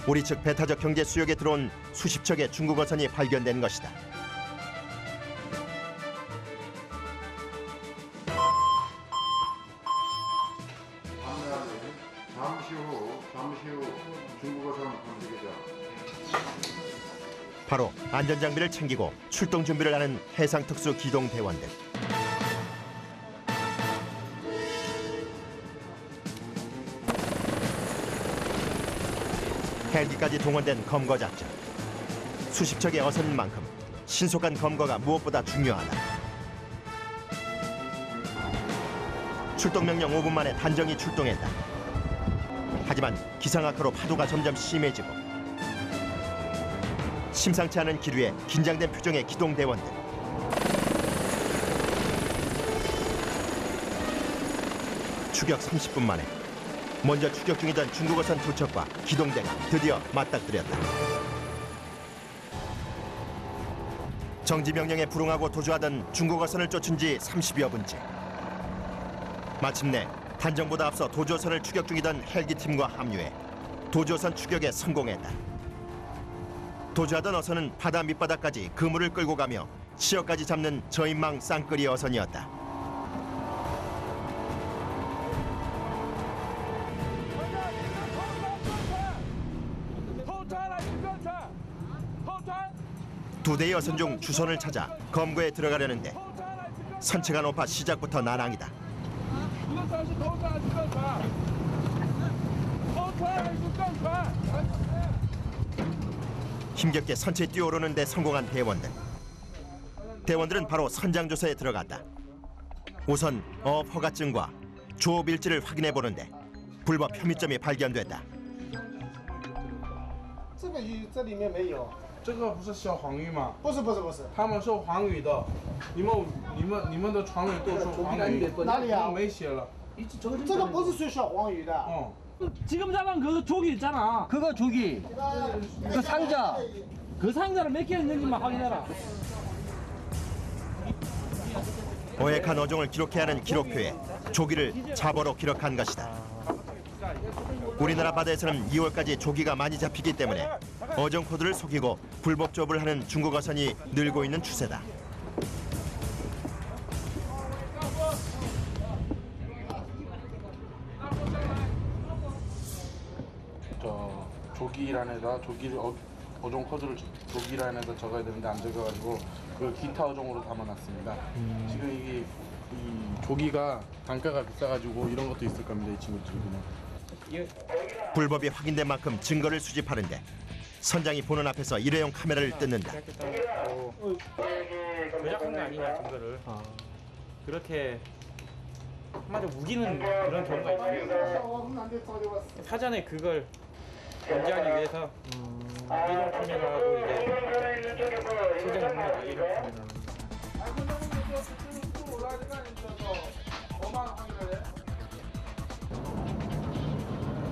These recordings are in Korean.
우리 측 배타적 경제 수역에 들어온 수십 척의 중국 어선이 발견된 것이다. 잠시 후 중국 어선 움직이자. 바로 안전장비를 챙기고 출동 준비를 하는 해상특수기동대원들. 헬기까지 동원된 검거 작전. 수십 척의 어선인 만큼 신속한 검거가 무엇보다 중요하다. 출동 명령 5분 만에 단정히 출동했다. 하지만 기상 악화로 파도가 점점 심해지고 심상치 않은 기류에 긴장된 표정의 기동대원들. 추격 30분 만에 먼저 추격 중이던 중국 어선 두 척과 기동대가 드디어 맞닥뜨렸다. 정지 명령에 불응하고 도주하던 중국 어선을 쫓은 지 30여 분째. 마침내 단정보다 앞서 도주어선을 추격 중이던 헬기팀과 합류해 도주어선 추격에 성공했다. 도주하던 어선은 바다 밑바닥까지 그물을 끌고 가며 시어까지 잡는 저인망 쌍끌이 어선이었다. 두 대의 어선 중 주선을 찾아 검거에 들어가려는데 선체가 높아 시작부터 난항이다. 힘겹게 선체에 뛰어오르는 데 성공한 대원들. 대원들은 바로 선장조사에 들어갔다. 우선 어업 허가증과 조업 일지를 확인해 보는데 불법 혐의점이 발견됐다. 这个不是小黄鱼吗？不是，他们说黄鱼的，你们的船里都说黄鱼，哪里啊？没写了。这个不是属于小黄鱼的。 지금 잡은 그 조기 있잖아. 그거 조기. 그 상자. 그 상자를 몇 개 있는지만 확인해라. 어획한 어종을 기록해야 하는 기록표에 조기를 잡어로 기록한 것이다. 우리나라 바다에서는 2월까지 조기가 많이 잡히기 때문에 어종 코드를 속이고 불법 조업을 하는 중국 어선이 늘고 있는 추세다. 조기란에다 어종 코드를 조기란에다 적어야 되는데 안 적어가지고 그 기타 어종으로 담아놨습니다. 지금 이 조기가 단가가 비싸가지고 이런 것도 있을 겁니다. 이 친구 지금. 불법이 확인된 만큼 증거를 수집하는데 선장이 보는 앞에서 일회용 카메라를 뜯는다. 조작한 거 아니냐 증거를. 그렇게 한마디로 우기는 그런 경우가 있어요. 사전에 그걸 견제하기 위해서 일용 카메라하고 이제 최종 능력 일용 카메라.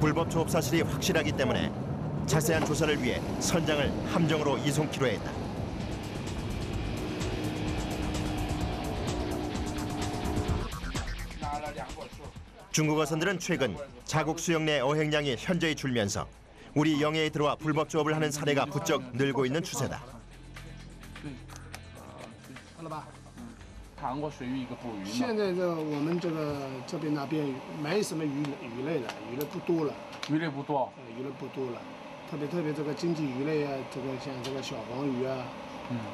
불법 조업 사실이 확실하기 때문에 자세한 조사를 위해 선장을 함정으로 이송키로 했다. 중국 어선들은 최근 자국 수역 내 어획량이 현저히 줄면서 우리 영해에 들어와 불법 조업을 하는 사례가 부쩍 늘고 있는 추세다. 韩国水域一个捕鱼嘛。现在我们这边那边没什么鱼类了，鱼类不多了。鱼类不多。鱼类不多了，特别这个经济鱼类啊，像这个小黄鱼啊，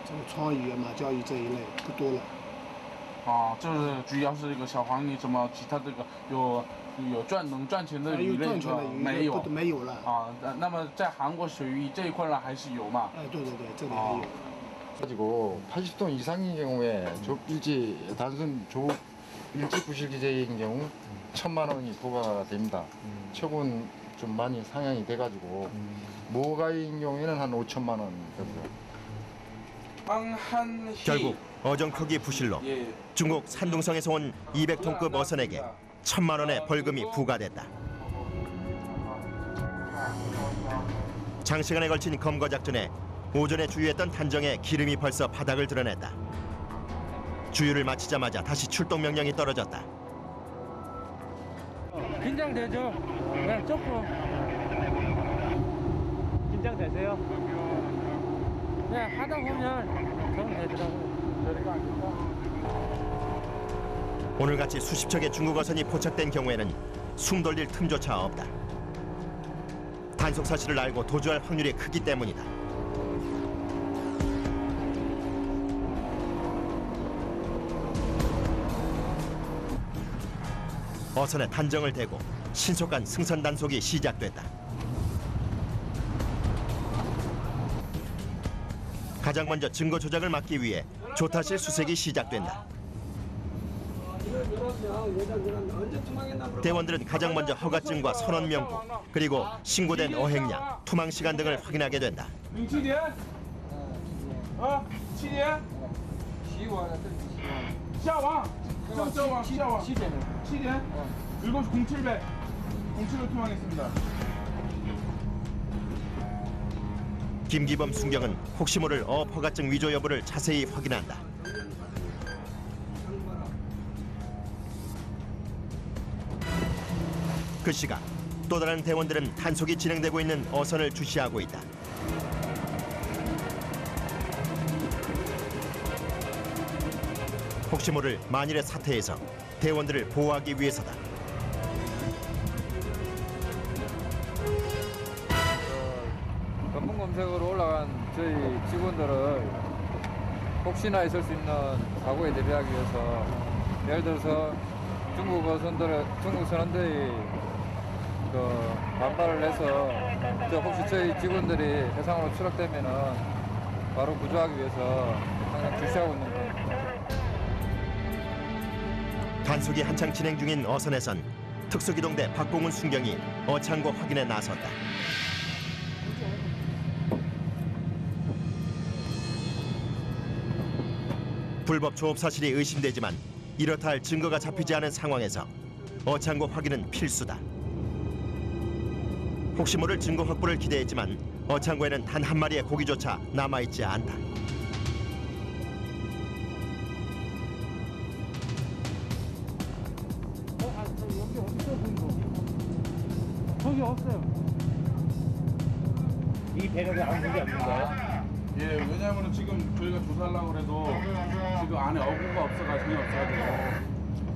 这个鲳鱼啊、马鲛鱼这一类不多了。就是主要是这个小黄鱼，什么其他这个有能赚钱的鱼类没有了。那么在韩国水域这一块呢，还是有嘛？对，这里还有。 가지고 80톤 이상인 경우에 조일지 단순 조업 일지 부실 기재인 경우 1,000만 원이 부과가 됩니다. 최고는 좀 많이 상향이 돼가지고 모가인 경우에는 한 5천만 원 정도. 결국 어종 표기 부실로 중국 산둥성에서 온 200톤급 어선에게 1,000만 원의 벌금이 부과됐다. 장시간에 걸친 검거 작전에 오전에 주유했던 단정에 기름이 벌써 바닥을 드러냈다. 주유를 마치자마자 다시 출동 명령이 떨어졌다. 긴장되죠? 그냥 쫓고. 긴장되세요? 네, 하다 보면 적응되더라고요. 오늘같이 수십 척의 중국 어선이 포착된 경우에는 숨 돌릴 틈조차 없다. 단속 사실을 알고 도주할 확률이 크기 때문이다. 어선에 단정을 대고 신속한 승선 단속이 시작됐다. 가장 먼저 증거 조작을 막기 위해 조타실 수색이 시작된다. 대원들은 가장 먼저 허가증과 선원 명부, 그리고 신고된 어행량, 투망 시간 등을 확인하게 된다. 07点? 7点? 下网.下网. 7点? 7시 07배. 07로 투망했습니다. 김기범 순경은 혹시 모를 허가증 위조 여부를 자세히 확인한다. 그 시각 또 다른 대원들은 단속이 진행되고 있는 어선을 주시하고 있다. 혹시 모를 만일의 사태에서 대원들을 보호하기 위해서다. 전문 검색으로 올라간 저희 직원들을 혹시나 있을 수 있는 사고에 대비하기 위해서 예를 들어서 중국 선원들이 반발을 해서 혹시 저희 직원들이 해상으로 추락되면은 바로 구조하기 위해서 항상 주시하고 있는 겁니다. 단속이 한창 진행 중인 어선에선 특수기동대 박봉훈 순경이 어창고 확인에 나섰다. 불법 조업 사실이 의심되지만 이렇다 할 증거가 잡히지 않은 상황에서 어창고 확인은 필수다. 혹시 모를 증거 확보를 기대했지만 어창고에는 단 한 마리의 고기조차 남아있지 않다. 저기 없어요. 이 배가 왜 아무 문제 없는가요? 예, 왜냐하면 지금 저희가 조사하려고 해도 지금 안에 어부가 없어가 전혀 없어가지고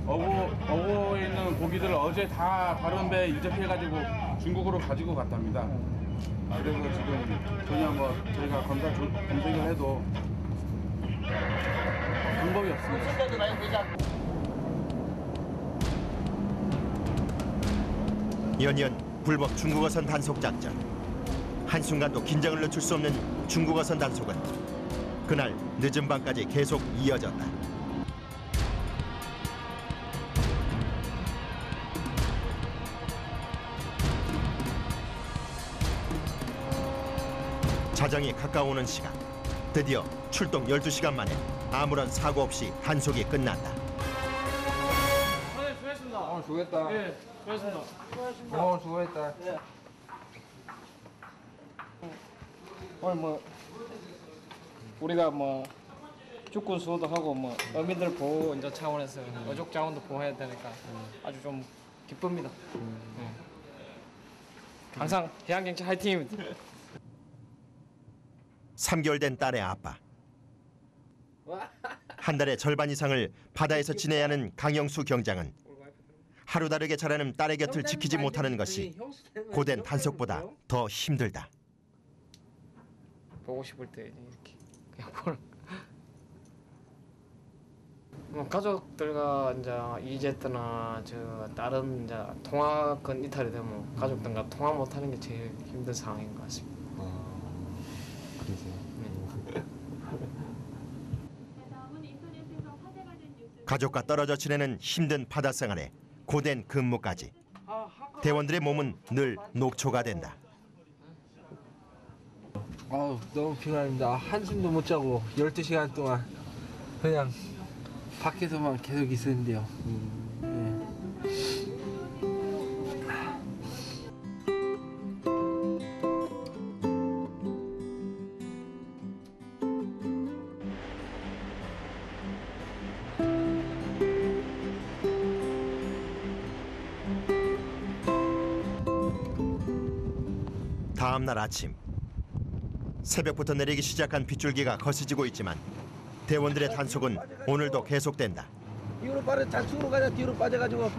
어부에 있는 고기들을 어제 다 다른 배에 인접해가지고 중국으로 가지고 갔답니다. 그래서 지금 전혀 저희가 검색을 해도 방법이 없습니다. 연이은 불법 중국어선 단속 작전. 한순간도 긴장을 늦출 수 없는 중국어선 단속은 그날 늦은 밤까지 계속 이어졌다. 자정이 가까워오는 시간, 드디어 출동 12시간 만에 아무런 사고 없이 단속이 끝났다. 네, 수고했습니다. 수고했다. 예, 수고했습니다. 수고했다. 오늘 우리가 축구 수호도 하고 어민들 보호 이제 차원에서 어족 자원도 보호해야 되니까 아주 좀 기쁩니다. 네. 항상 해양경찰 화이팅입니다. 3개월 된 딸의 아빠. 한 달의 절반 이상을 바다에서 지내야 하는 강영수 경장은 하루 다르게 자라는 딸의 곁을 지키지 못하는 것이 고된 단속보다 더 힘들다. 보고 싶을 때 이렇게 그냥 가족들과 이제 이제나 다른 통화권 이탈이 되면 가족들과 통화 못하는 게 제일 힘든 상황인 것 같습니다. 그러세요? 가족과 떨어져 지내는 힘든 바다 생활에 고된 근무까지 대원들의 몸은 늘 녹초가 된다. 너무 피곤합니다. 한숨도 못 자고 12시간 동안 그냥 밖에서만 계속 있었는데요. 다음 날 아침 새벽부터 내리기 시작한 빗줄기가 거세지고 있지만 대원들의 단속은 오늘도 계속된다. 뒤로 빠져 좌측으로 가자. 뒤로 빠져가지고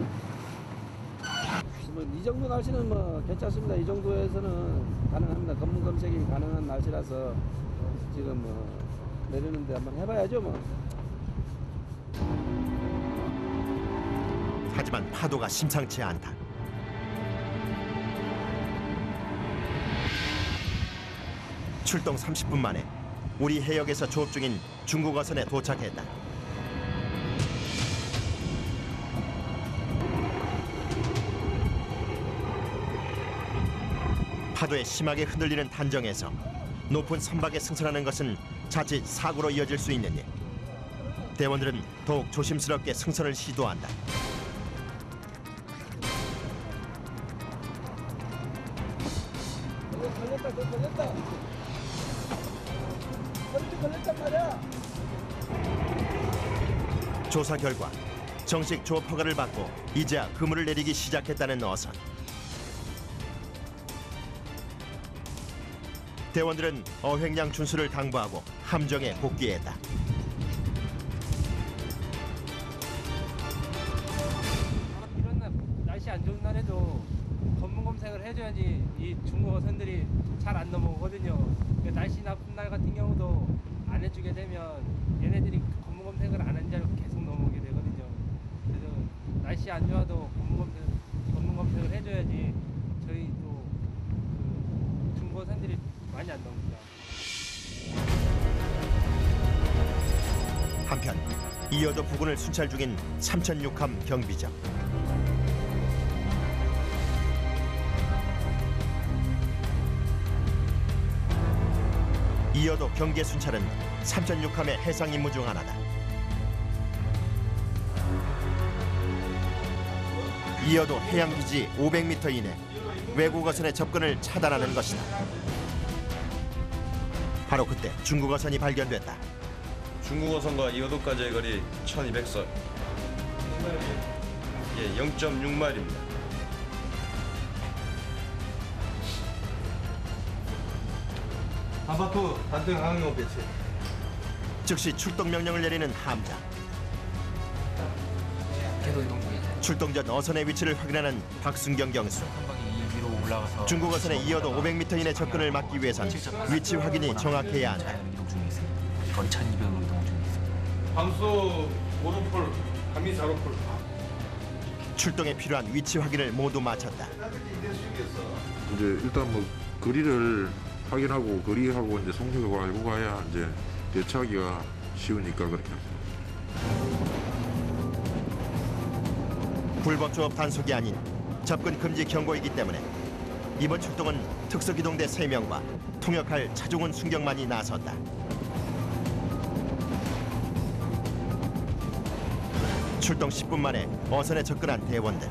이 정도 날씨는 뭐 괜찮습니다. 이 정도에서는 가능합니다. 검문 검색이 가능한 날씨라서 지금 뭐 내리는데 한번 해봐야죠 뭐. 하지만 파도가 심상치 않다. 출동 30분 만에 우리 해역에서 조업 중인 중국 어선에 도착했다. 파도에 심하게 흔들리는 단정에서 높은 선박에 승선하는 것은 자칫 사고로 이어질 수 있는 일. 대원들은 더욱 조심스럽게 승선을 시도한다. 조사 결과 정식 조업 허가를 받고 이제야 그물을 내리기 시작했다는 어선. 대원들은 어획량 준수를 당부하고 함정에 복귀했다. 이런 날 날씨 안 좋은 날에도 검문 검색을 해줘야지 이 중국 어선들이 잘 안 넘어오거든요. 날씨 나쁜 날 같은 경우도 안 해주게 되면 얘네들이 검문 검색을 안 한 자로 계속 넘어오게 되거든요. 그래서 날씨 안 좋아도 검문 검색을 해줘야지 저희도 그 중국 어선들이 많이 안 나옵니다. 한편 이어도 부근을 순찰 중인 3006함 경비정. 이어도 경계 순찰은 3006함의 해상 임무 중 하나다. 이어도 해양기지 500m 이내 외국 어선의 접근을 차단하는 것이다. 바로 그때 중국 어선이 발견됐다. 중국 어선과 이어도까지의 거리 1200선. 예, 0.6마일입니다. 한바프 단등 항용 배치. 즉시 출동 명령을 내리는 함장. 출동 전 어선의 위치를 확인하는 박순경 경수. 중국 어선의 이어도 500m 이내 접근을 막기 위해선 위치 확인이 정확해야 한다. 거의 1200을 이동 중에 함수 5루풀, 감미 4루풀. 출동에 필요한 위치 확인을 모두 마쳤다. 이제 일단 뭐 거리를 확인하고 거리하고 이제 송색을 알고 가야 이제 대처하기가 쉬우니까 그렇게 합니다. 불법 조업 단속이 아닌 접근 금지 경고이기 때문에 이번 출동은 특수기동대 3명과 통역할 차종훈 순경만이 나섰다. 출동 10분 만에 어선에 접근한 대원들.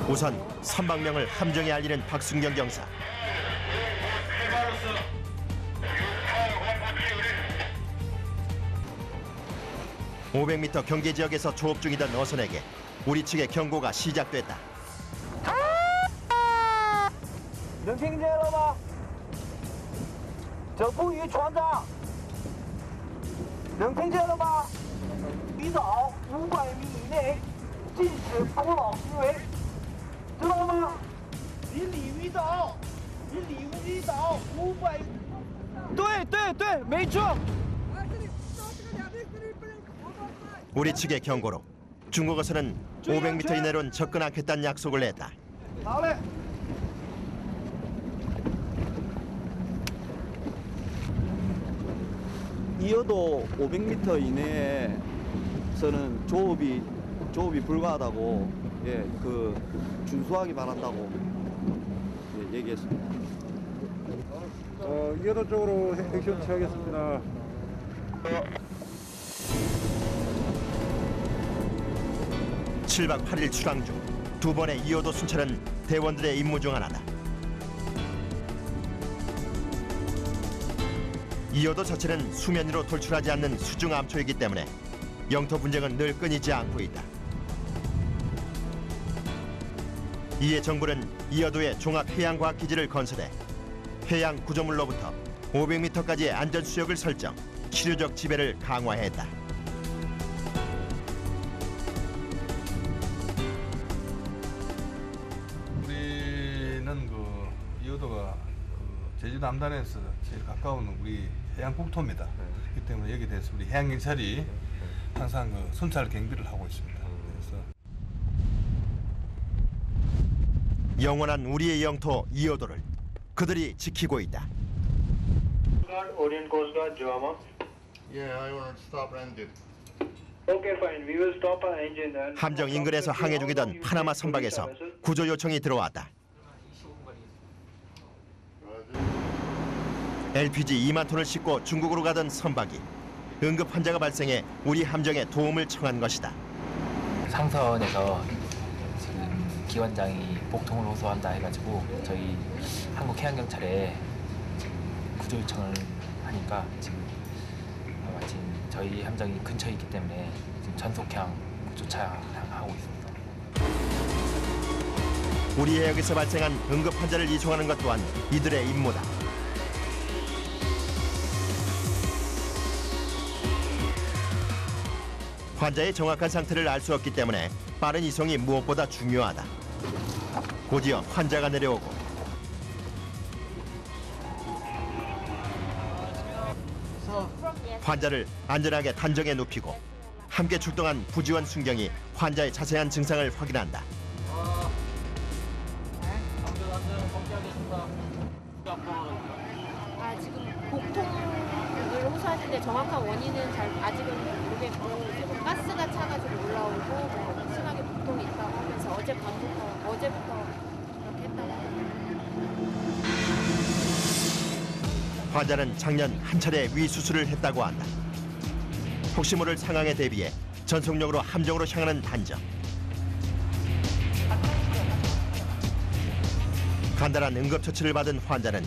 우선 선박명을 함정에 알리는 박순경 경사. (500m) 경계 지역에서 조업 중이던 어선에게 우리 측의 경고가 시작됐다. 能听见了吗？这不与船长，能听见了吗？离岛500米以内禁止捕捞行为，知道吗？离鲤鱼岛500。对，没错。 우리 측의 경고로 중국 어선은 500m 이내로는 접근 않겠다는 약속을 냈다. 이어도 500m 이내에서는 조업이 불가하다고 준수하기 바란다고 얘기했습니다. 이어도 쪽으로 액션 취하겠습니다. 7박 8일 출항 중 2번의 이어도 순찰은 대원들의 임무 중 하나다. 이어도 자체는 수면 위로 돌출하지 않는 수중 암초이기 때문에 영토 분쟁은 늘 끊이지 않고 있다. 이에 정부는 이어도에 종합해양과학기지를 건설해 해양 구조물로부터 500m까지의 안전수역을 설정, 치료적 지배를 강화했다. 우리는 이어도가 제주도 남단에서 제일 가까운 우리 해양 국토입니다. 그렇기 때문에 여기에 대해서 우리 해양경찰이 항상 순찰 경비를 하고 있습니다. 그래서 영원한 우리의 영토 이어도를 그들이 지키고 있다. Orient Coast Guard, Java. Yeah, I want to stop engine. Okay, fine. We will stop our engine then. 함정 인근에서 항해 중이던 파나마 선박에서 구조 요청이 들어왔다. LPG 2만 톤을 싣고 중국으로 가던 선박이 응급 환자가 발생해 우리 함정에 도움을 청한 것이다. 상선에서 지금 기관장이 복통을 호소한다 해가지고 저희 한국해양경찰에 구조 요청을 하니까 지금 마침 저희 함정이 근처에 있기 때문에 지금 전속형 구조차하고 있습니다. 우리 해역에서 발생한 응급 환자를 이송하는 것 또한 이들의 임무다. 환자의 정확한 상태를 알 수 없기 때문에 빠른 이송이 무엇보다 중요하다. 곧이어 환자가 내려오고 환자를 안전하게 단정에 눕히고 함께 출동한 부지원 순경이 환자의 자세한 증상을 확인한다. 지금 복통을 호소하시는데 정확한 원인은 아직은 모르겠고 이제 가스가 차가지고 올라오고 심하게 복통이 있다고 하면서 어제부터 그렇게 했다고 합니다. 환자는 작년 한 차례 위 수술을 했다고 한다. 혹시 모를 상황에 대비해 전속력으로 함정으로 향하는 단정. 간단한 응급처치를 받은 환자는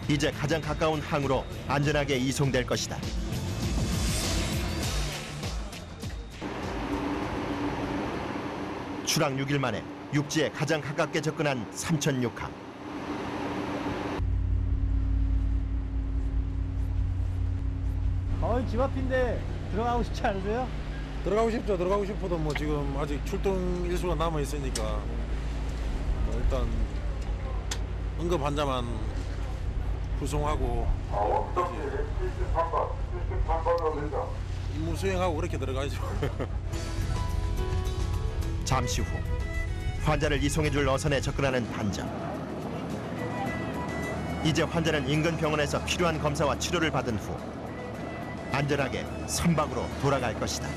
이제 가장 가까운 항으로 안전하게 이송될 것이다. 추락 6일 만에 육지에 가장 가깝게 접근한 삼천 6함. 집 앞인데 들어가고 싶지 않으세요? 들어가고 싶죠. 들어가고 싶어도 뭐 지금 아직 출동 일수가 남아 있으니까 뭐 일단 응급 환자만 구송하고 임무 수행하고 그렇게 들어가야죠. 잠시 후 환자를 이송해줄 어선에 접근하는 단정. 이제 환자는 인근 병원에서 필요한 검사와 치료를 받은 후 안전하게 선박으로 돌아갈 것이다.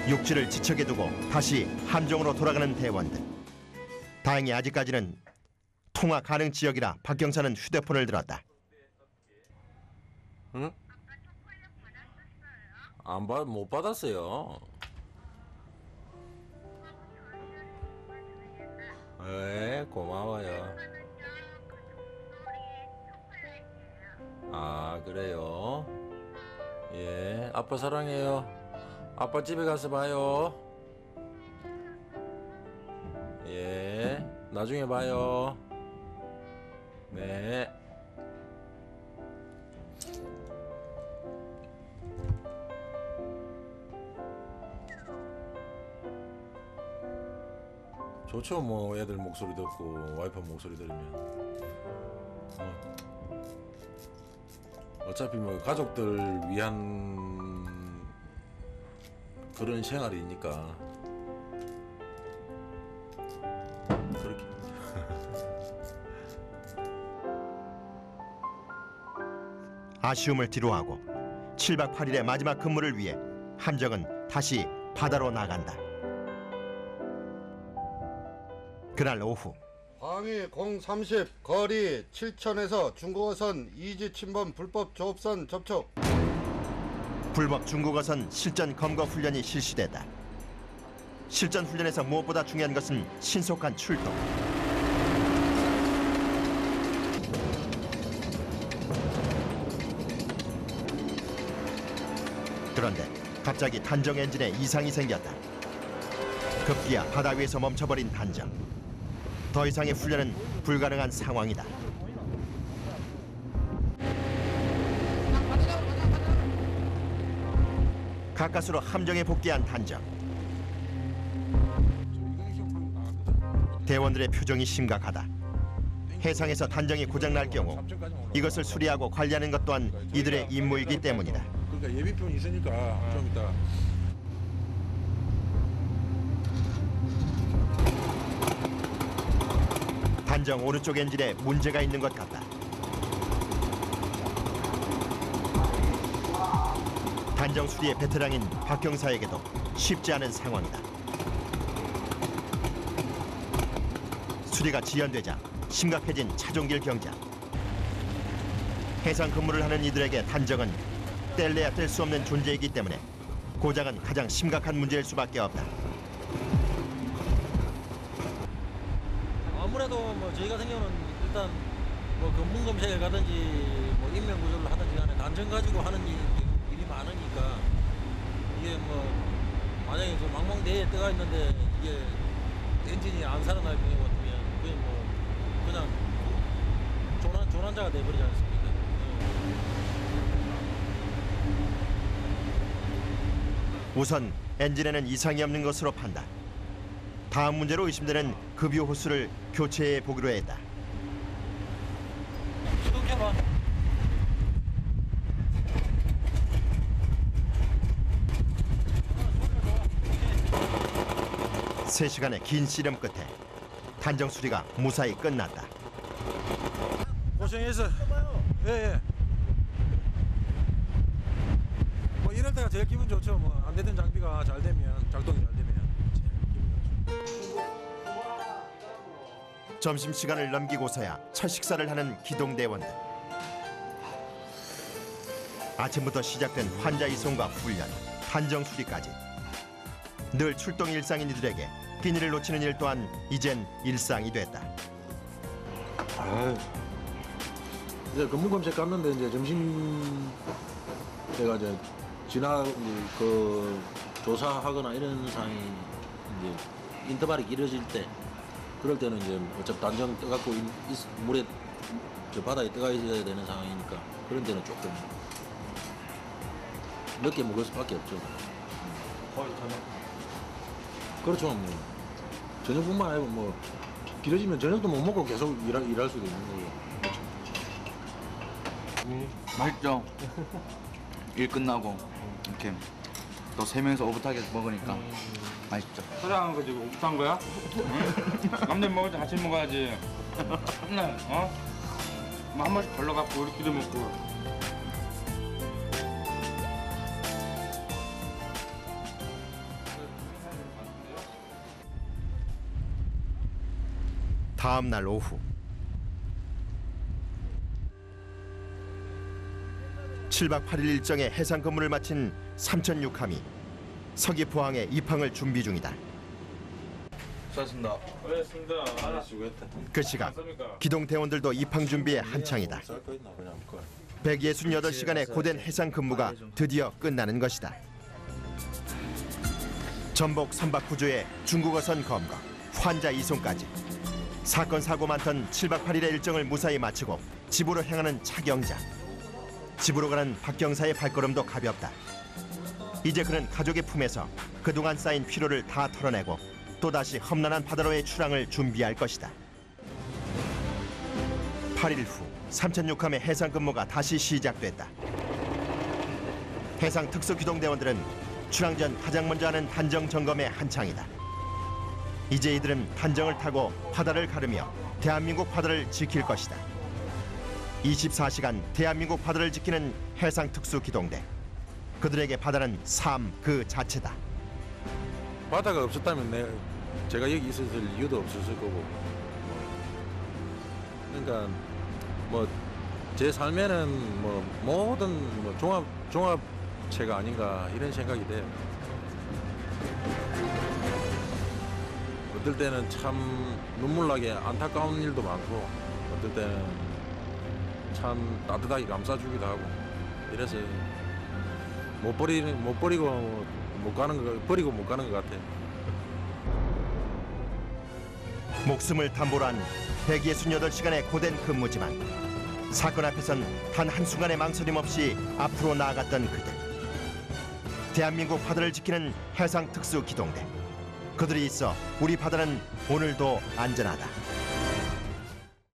육지를 지척에 두고 다시 함정으로 돌아가는 대원들. 다행히 아직까지는 통화 가능 지역이라 박 경사는 휴대폰을 들었다. 응? 못 받았어요. 네, 고마워요. 아, 그래요? 예, 아빠 사랑해요. 아빠 집에 가서 봐요. 예, 나중에 봐요. 네. 좋죠, 뭐 애들 목소리 듣고 와이프 목소리 들으면. 어차피 뭐 가족들 위한 그런 생활이니까 그렇게. 아쉬움을 뒤로하고 7박 8일의 마지막 근무를 위해 함정은 다시 바다로 나간다. 그날 오후 방위 030 거리 7천에서 중국어선 이지 침범 불법 조업선 접촉. 불법 중국어선 실전 검거 훈련이 실시됐다. 실전 훈련에서 무엇보다 중요한 것은 신속한 출동. 갑자기 단정 엔진에 이상이 생겼다. 급기야 바다 위에서 멈춰버린 단정. 더 이상의 훈련은 불가능한 상황이다. 가까스로 함정에 복귀한 단정. 대원들의 표정이 심각하다. 해상에서 단정이 고장날 경우 이것을 수리하고 관리하는 것 또한 이들의 임무이기 때문이다. 그러니까 예비편이 있으니까 좀 이따. 단정 오른쪽 엔진에 문제가 있는 것 같다. 단정 수리의 베테랑인 박 경사에게도 쉽지 않은 상황이다. 수리가 지연되자 심각해진 차종길 경작. 해상 근무를 하는 이들에게 단정은 뗄래야 뗄 수 없는 존재이기 때문에 고장은 가장 심각한 문제일 수밖에 없다. 아무래도 뭐 저희 같은 경우는 일단 뭐 검문 검색을 가든지 뭐 인명 구조를 하든지 간에 단정 가지고 하는 일이 많으니까 이게 뭐 만약에 그 망망대해에 떠가 있는데 이게 엔진이 안 살아날 경우 같으면 그게 뭐 그냥 조난자가 돼버리지 않습니까? 우선 엔진에는 이상이 없는 것으로 판단. 다음 문제로 의심되는 급유 호스를 교체해 보기로 했다. 시동켜봐. 3시간의 긴 씨름 끝에 단정 수리가 무사히 끝났다. 고생했어. 예. 뭐 이럴 때가 제일 기분 좋죠. 뭐 안 되던 장비가 잘 되면, 작동이 잘 되면 제일 기분 좋죠. 점심시간을 넘기고서야 첫 식사를 하는 기동대원들. 아침부터 시작된 환자 이송과 훈련, 단정 수리까지. 늘 출동 일상인 이들에게 끼니를 놓치는 일 또한 이젠 일상이 됐다. 이제 근무 검색 갔는데 이제 점심 때가 이제 그 조사하거나 이런 상황이 이제 인터벌이 길어질 때 그럴 때는 이제 어차피 단정 떠갖고 물에 저 바다에 떠가 있어야 되는 상황이니까 그런 때는 조금 늦게 먹을 수밖에 없죠. 거의 저녁. 그렇죠. 뭐 저녁뿐만 아니고 뭐 길어지면 저녁도 못 먹고 계속 일할 수도 있는 거고. 맛있죠. 일 끝나고 이렇게 또 3명이서 오붓하게 먹으니까 맛있죠. 소장한 거 지금 오붓한 거야? 남들 먹을 때 같이 먹어야지. 맨날 뭐 한 번씩 걸러갖고 우리끼리 먹고. 다음 날 오후 7박 8일 일정의 해상 근무를 마친 3006함이 서귀포항에 입항을 준비 중이다. 수고하셨습니다. 수고하셨습니다. 수고했다. 그 시각 기동 대원들도 입항 준비에 한창이다. 168시간의 고된 해상 근무가 드디어 끝나는 것이다. 전복 선박 구조에 중국어선 검거, 환자 이송까지 사건 사고 많던 7박 8일의 일정을 무사히 마치고 집으로 향하는 차경자. 집으로 가는 박 경사의 발걸음도 가볍다. 이제 그는 가족의 품에서 그동안 쌓인 피로를 다 털어내고 또다시 험난한 바다로의 출항을 준비할 것이다. 8일 후 3006함의 해상 근무가 다시 시작됐다. 해상 특수기동대원들은 출항 전 가장 먼저 하는 단정 점검의 한창이다. 이제 이들은 단정을 타고 바다를 가르며 대한민국 바다를 지킬 것이다. 24시간 대한민국 바다를 지키는 해상특수기동대. 그들에게 바다는 삶 그 자체다. 바다가 없었다면 제가 여기 있었을 이유도 없었을 거고. 그러니까 뭐 제 삶에는 뭐 모든 뭐 종합체가 아닌가 이런 생각이 돼요. 어떨 때는 참 눈물나게 안타까운 일도 많고 어떨 때는 참 따뜻하게 감싸주기도 하고 이래서 못 버리고 못 가는 거 버리고 못 가는 것 같아요. 목숨을 담보로 한 168시간의 고된 근무지만 사건 앞에선 단 한순간의 망설임 없이 앞으로 나아갔던 그들. 대한민국 바다를 지키는 해상특수기동대. 그들이 있어 우리 바다는 오늘도 안전하다.